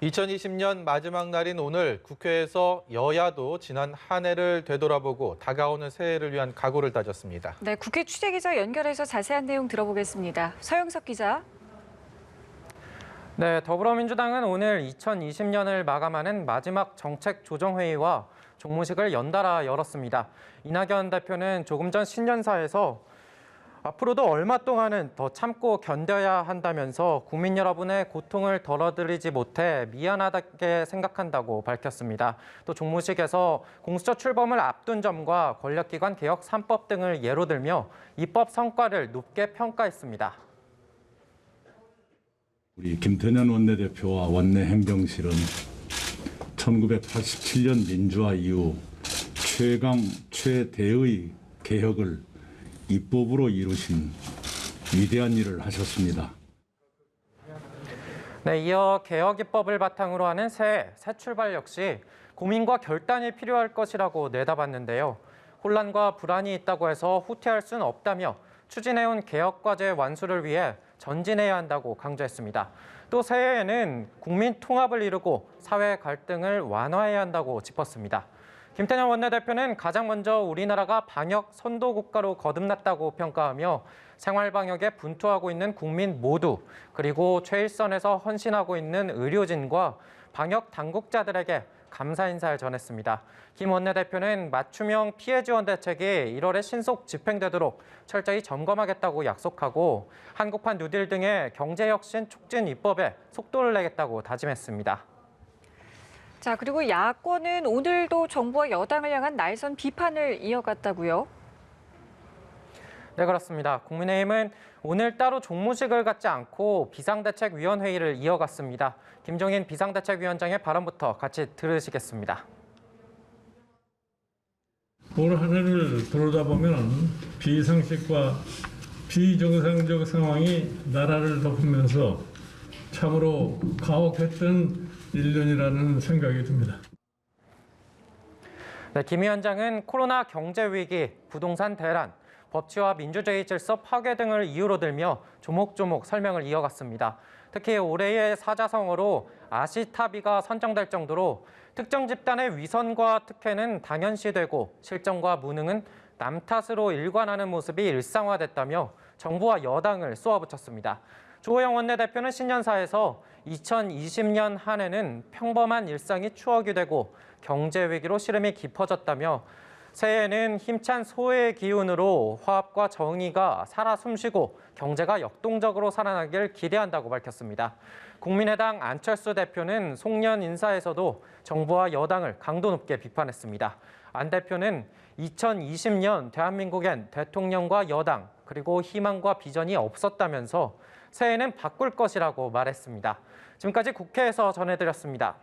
2020년 마지막 날인 오늘 국회에서 여야도 지난 한 해를 되돌아보고 다가오는 새해를 위한 각오를 다졌습니다. 네, 국회 취재기자 연결해서 자세한 내용 들어보겠습니다. 서영석 기자. 네, 더불어민주당은 오늘 2020년을 마감하는 마지막 정책조정회의와 종무식을 연달아 열었습니다. 이낙연 대표는 조금 전 신년사에서 앞으로도 얼마 동안은 더 참고 견뎌야 한다면서 국민 여러분의 고통을 덜어드리지 못해 미안하게 생각한다고 밝혔습니다. 또 종무식에서 공수처 출범을 앞둔 점과 권력기관 개혁 3법 등을 예로 들며 입법 성과를 높게 평가했습니다. 우리 김태년 원내대표와 원내 행정실은 1987년 민주화 이후 최강 최대의 개혁을 입법으로 이루신 위대한 일을 하셨습니다. 네, 이어 개혁 입법을 바탕으로 하는 새 출발 역시 고민과 결단이 필요할 것이라고 내다봤는데요. 혼란과 불안이 있다고 해서 후퇴할 수는 없다며 추진해온 개혁 과제 완수를 위해 전진해야 한다고 강조했습니다. 또 새해에는 국민 통합을 이루고 사회 갈등을 완화해야 한다고 짚었습니다. 김태년 원내대표는 가장 먼저 우리나라가 방역 선도 국가로 거듭났다고 평가하며 생활 방역에 분투하고 있는 국민 모두, 그리고 최일선에서 헌신하고 있는 의료진과 방역 당국자들에게 감사 인사를 전했습니다. 김 원내대표는 맞춤형 피해 지원 대책이 1월에 신속 집행되도록 철저히 점검하겠다고 약속하고 한국판 뉴딜 등의 경제혁신 촉진 입법에 속도를 내겠다고 다짐했습니다. 자, 그리고 야권은 오늘도 정부와 여당을 향한 날선 비판을 이어갔다고요? 네, 그렇습니다. 국민의힘은 오늘 따로 종무식을 갖지 않고 비상대책위원회의를 이어갔습니다. 김종인 비상대책위원장의 발언부터 같이 들으시겠습니다. 올 한 해를 들여다보면 비상식과 비정상적 상황이 나라를 덮으면서 참으로 가혹했던 1년이라는 생각이 듭니다. 네, 김 위원장은 코로나 경제 위기, 부동산 대란, 법치와 민주주의 질서 파괴 등을 이유로 들며 조목조목 설명을 이어갔습니다. 특히 올해의 사자성어로 아시타비가 선정될 정도로 특정 집단의 위선과 특혜는 당연시되고 실정과 무능은 남 탓으로 일관하는 모습이 일상화됐다며 정부와 여당을 쏘아붙였습니다. 조호영 원내대표는 신년사에서 2020년 한 해는 평범한 일상이 추억이 되고 경제 위기로 시름이 깊어졌다며 새해에는 힘찬 소의 기운으로 화합과 정의가 살아 숨쉬고 경제가 역동적으로 살아나길 기대한다고 밝혔습니다. 국민의당 안철수 대표는 송년 인사에서도 정부와 여당을 강도 높게 비판했습니다. 안 대표는 2020년 대한민국엔 대통령과 여당 그리고 희망과 비전이 없었다면서 새해에는 바꿀 것이라고 말했습니다. 지금까지 국회에서 전해드렸습니다.